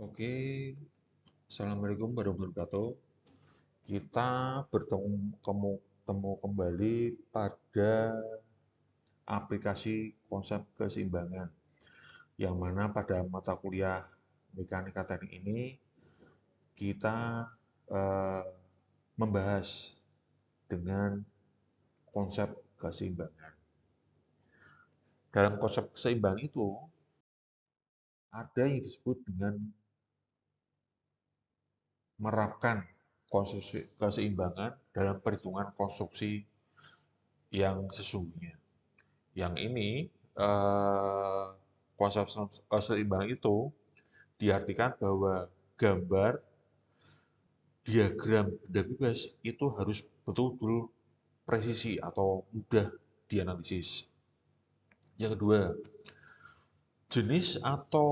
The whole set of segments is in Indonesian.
Oke, Assalamualaikum warahmatullahi wabarakatuh. Kita bertemu kembali pada aplikasi konsep keseimbangan, yang mana pada mata kuliah mekanika teknik ini kita eh, membahas dengan konsep keseimbangan. Dalam konsep keseimbangan itu ada yang disebut dengan menerapkan keseimbangan dalam perhitungan konstruksi yang sesungguhnya. Yang ini eh, konsep keseimbangan itu diartikan bahwa gambar diagram benda bebas itu harus betul-betul presisi atau mudah dianalisis. Yang kedua, jenis atau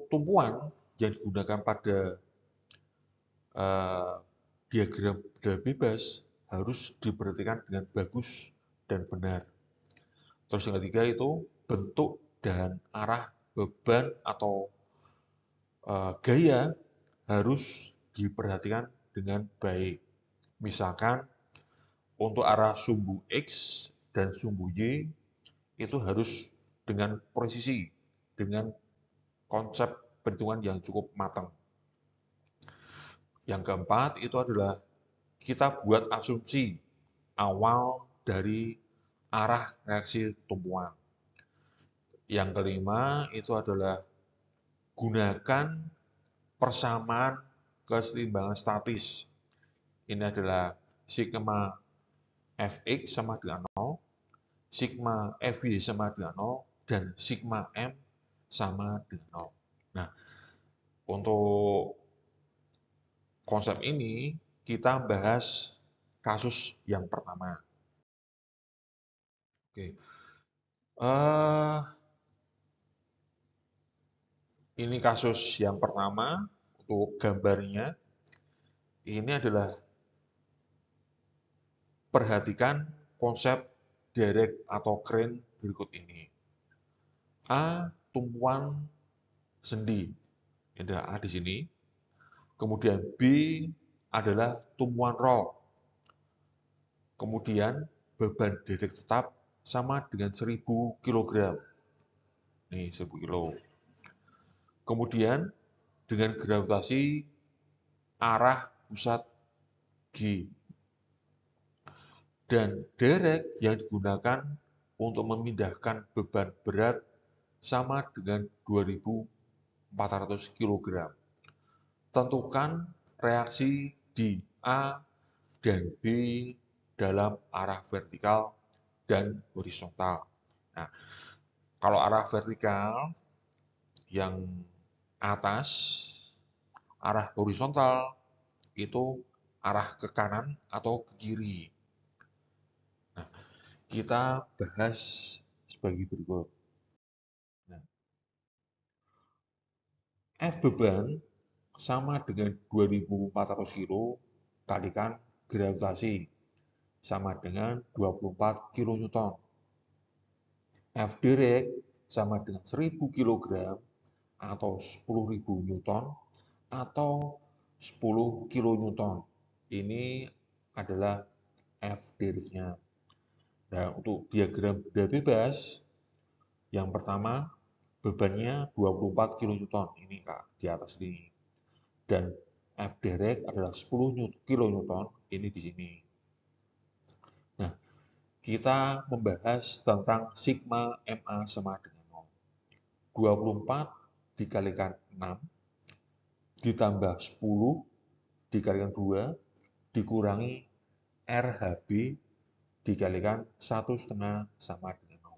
tumpuan yang digunakan pada eh, diagram benda bebas harus diperhatikan dengan bagus dan benar. Terus yang ketiga itu bentuk dan arah beban atau gaya harus diperhatikan dengan baik. Misalkan untuk arah sumbu X dan sumbu Y itu harus dengan presisi, dengan konsep perhitungan yang cukup matang. Yang keempat itu adalah kita buat asumsi awal dari arah reaksi tumpuan. Yang kelima itu adalah gunakan persamaan keseimbangan statis. Ini adalah sigma Fx sama dengan 0, sigma Fy sama dengan 0, dan sigma M sama dengan 0. Nah, untuk konsep ini kita bahas kasus yang pertama. Oke, uh, ini kasus yang pertama untuk gambarnya. Ini adalah perhatikan konsep derek atau crane berikut ini. A. Tumpuan sendi. Ini ada A di sini. Kemudian B adalah tumpuan roll. Kemudian beban derek tetap sama dengan 1000 kg. Nih, 1000 kg. Kemudian dengan gravitasi arah pusat G. Dan derek yang digunakan untuk memindahkan beban berat sama dengan 2400 kg. Tentukan reaksi di A dan B dalam arah vertikal dan horizontal. Nah, kalau arah vertikal yang atas, arah horizontal itu arah ke kanan atau ke kiri. Nah, kita bahas sebagai berikut. Nah, F beban sama dengan 2400 kilo kalikan gravitasi sama dengan 24 kN. F direct sama dengan 1000 kg atau 10.000 Newton atau 10 kN. Ini adalah F directnya. Nah, untuk diagram benda bebas, yang pertama bebannya 24 kN. Ini Kak, di atas ini. Dan F direct adalah 10 kN, ini di sini. Nah, kita membahas tentang sigma MA sama dengan 0. 24 dikalikan 6 ditambah 10 dikalikan 2 dikurangi RHB dikalikan 1,5 sama dengan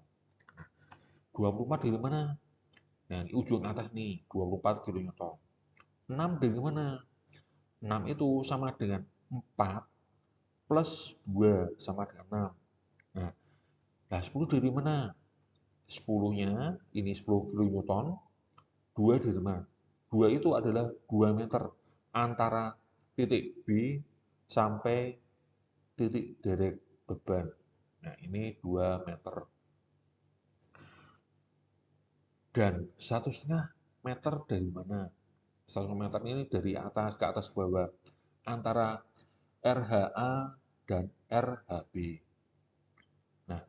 0. 24 dari mana? Nah, di ujung atas nih, 24 kN. 6 dari mana? 6 itu sama dengan 4 plus 2 sama dengan 6. Nah, 10 dari mana? 10-nya ini 10 kN, 2 dari mana? 2 itu adalah 2 meter antara titik B sampai titik derek beban. Nah, ini 2 meter. Dan 1,5 meter dari mana? 100 meter ini dari atas ke atas bawah antara RHA dan RHB. Nah,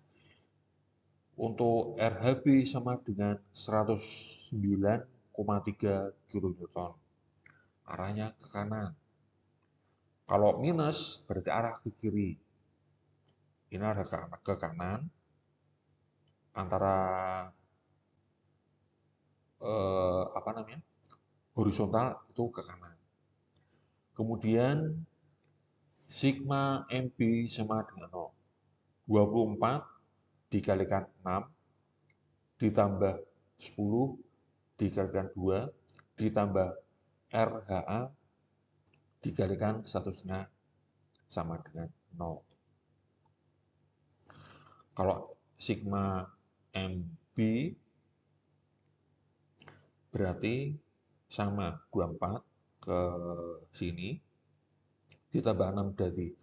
untuk RHB sama dengan 109,3 kN. Arahnya ke kanan. Kalau minus berarti arah ke kiri. Ini arah ke kanan. Antara horizontal itu ke kanan. Kemudian sigma MB sama dengan 0. 24 dikalikan 6 ditambah 10 dikalikan 2 ditambah RHA dikalikan 1/2 sama dengan 0. Kalau sigma MB berarti sama 24 ke sini ditambah 6 berarti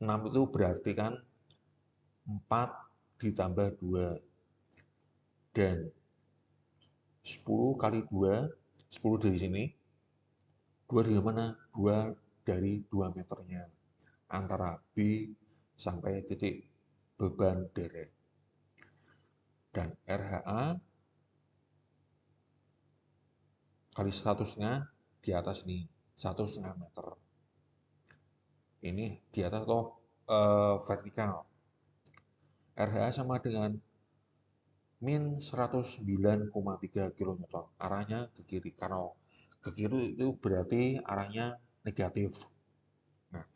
6 itu berarti kan 4 ditambah 2 dan 10 kali 2 10 dari sini 2 dari mana? 2 dari 2 meternya antara B sampai titik beban derek. Dan RHA kali 1/2 di atas ini 1/2 meter. Ini di atas atau vertikal. RHA sama dengan min 109,3 kN. Arahnya ke kiri. Karena ke kiri itu berarti arahnya negatif. Nah,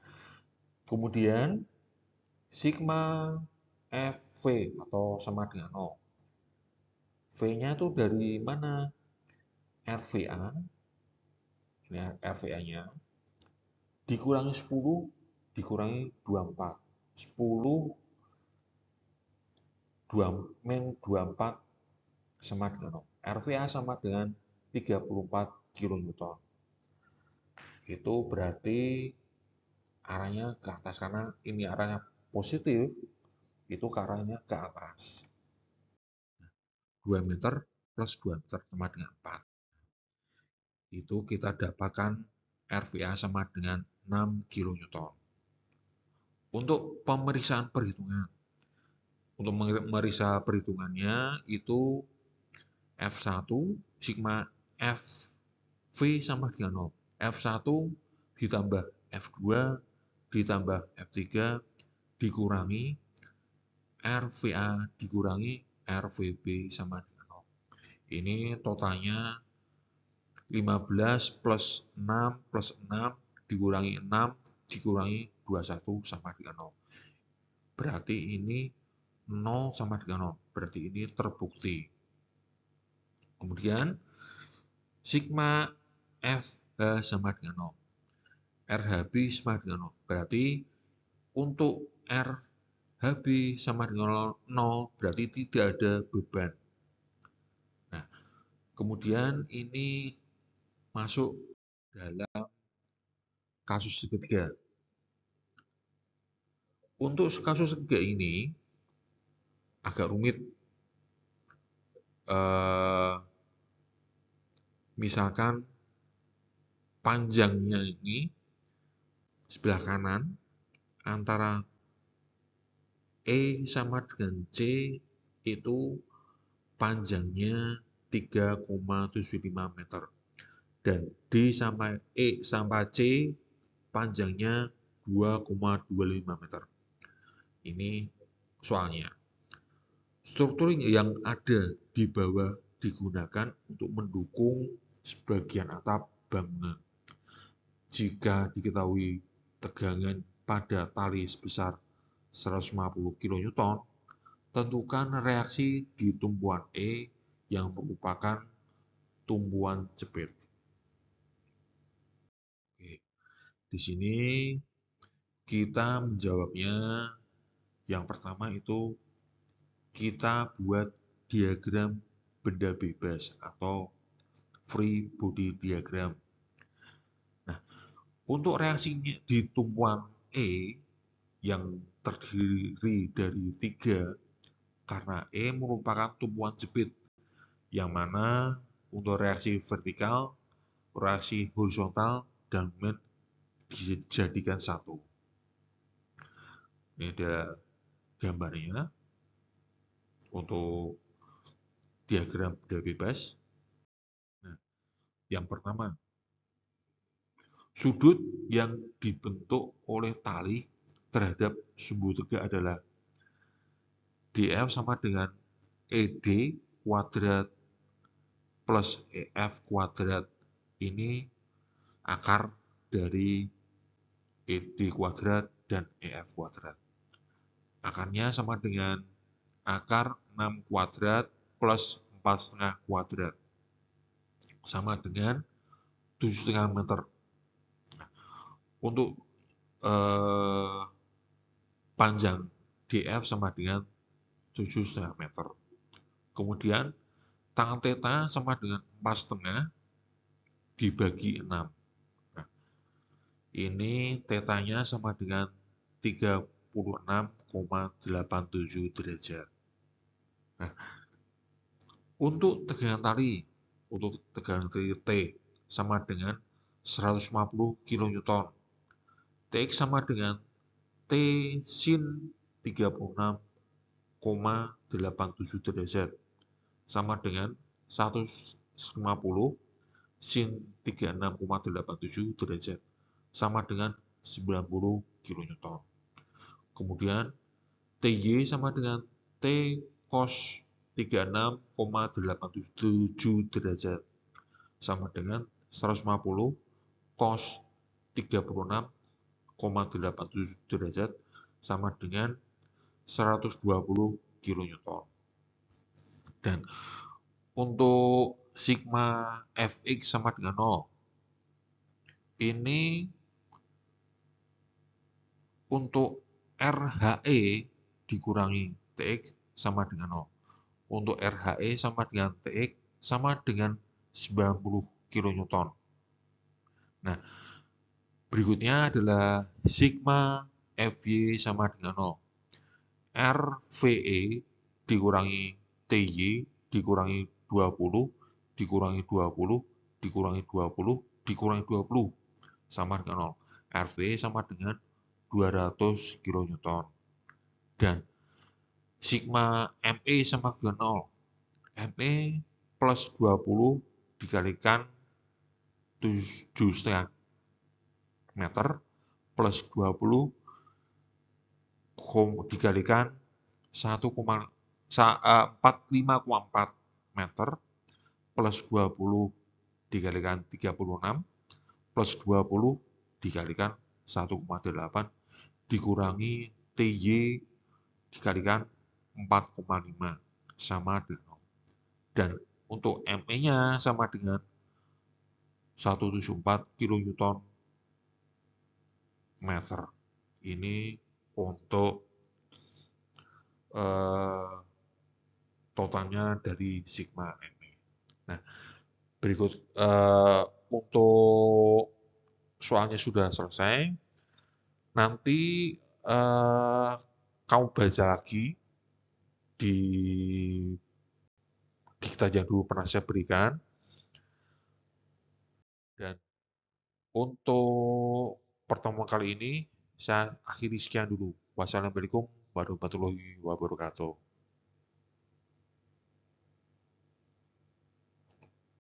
kemudian sigma FV atau sama dengan 0. V-nya itu dari mana? RVA. Ini RVA-nya. Dikurangi 10, dikurangi 24. 10 min 24 sama dengan 0. RVA sama dengan 34 kN. Itu berarti arahnya ke atas karena ini arahnya positif, itu ke arahnya ke atas. 2 meter plus 2 meter sama dengan 4. Itu kita dapatkan RVA sama dengan 6 kN. Untuk pemeriksaan perhitungan, untuk memeriksa perhitungannya itu F1 sigma FV sama dengan 0. F1 ditambah F2 ditambah F3 dikurangi RVA dikurangi RVB sama dengan 0. Ini totalnya 15 plus 6 plus 6 dikurangi 6 dikurangi 21 sama dengan 0. Berarti ini 0 sama dengan 0. Berarti ini terbukti. Kemudian sigma FH sama dengan 0. RHB sama dengan 0. Berarti untuk RHB sama dengan 0 berarti tidak ada beban. Nah, kemudian ini masuk dalam kasus ketiga. Untuk kasus ketiga ini agak rumit. Misalkan panjangnya ini sebelah kanan antara E sama dengan C itu panjangnya 3,75 meter dan D sama E sama C panjangnya 2,25 meter. Ini soalnya. Struktur yang ada di bawah digunakan untuk mendukung sebagian atap bangunan. Jika diketahui tegangan pada tali sebesar 150 kN, tentukan reaksi di tumpuan E yang merupakan tumpuan jepit. Oke, di sini kita menjawabnya. Yang pertama itu kita buat diagram benda bebas atau free body diagram. Nah, untuk reaksinya di tumpuan E yang terdiri dari 3 karena E merupakan tumpuan jepit yang mana untuk reaksi vertikal reaksi horizontal dan moment dijadikan satu. Ini ada gambarnya untuk diagram benda bebas. Nah, yang pertama, sudut yang dibentuk oleh tali terhadap sumbu tegak adalah DF sama dengan ED kuadrat plus EF kuadrat. Ini akar dari ED kuadrat dan EF kuadrat. Akarnya sama dengan akar 6 kuadrat plus 4,5 kuadrat. Sama dengan 7,5 meter. Untuk panjang DF sama dengan 7,5 meter. Kemudian tangan theta sama dengan 4,5 dibagi 6. Nah, ini tetanya sama dengan 36,87 derajat. Nah, untuk tegangan tali T sama dengan 150 kN. Tx sama dengan T sin 36,87 derajat sama dengan 150 sin 36,87 derajat sama dengan 90 kN. Kemudian Ty sama dengan T cos 36,87 derajat sama dengan 150 cos 36,87 derajat sama dengan 120 kN. Dan untuk sigma Fx sama dengan 0. Ini untuk RHE dikurangi Tx sama dengan 0. Untuk RHE sama dengan Tx sama dengan 90 kN. Nah, berikutnya adalah sigma Fy sama dengan 0. RVE dikurangi Ty dikurangi 20 dikurangi 20 dikurangi 20 dikurangi 20 sama dengan 0. RVE sama dengan 200 kN. Dan sigma ME sama dengan 0. ME plus 20 dikalikan 7,5 meter plus 20 dikalikan 45,4 meter plus 20 dikalikan 36 plus 20 dikalikan 1,8 dikurangi TY dikalikan 4,5 sama dengan 0. Dan untuk ME-nya sama dengan 174 kN meter. Ini untuk totalnya dari sigma ME. Nah, berikut untuk soalnya sudah selesai. Nanti kamu baca lagi di diktat yang dulu pernah saya berikan. Dan untuk pertemuan kali ini saya akhiri sekian dulu. Wassalamualaikum warahmatullahi wabarakatuh.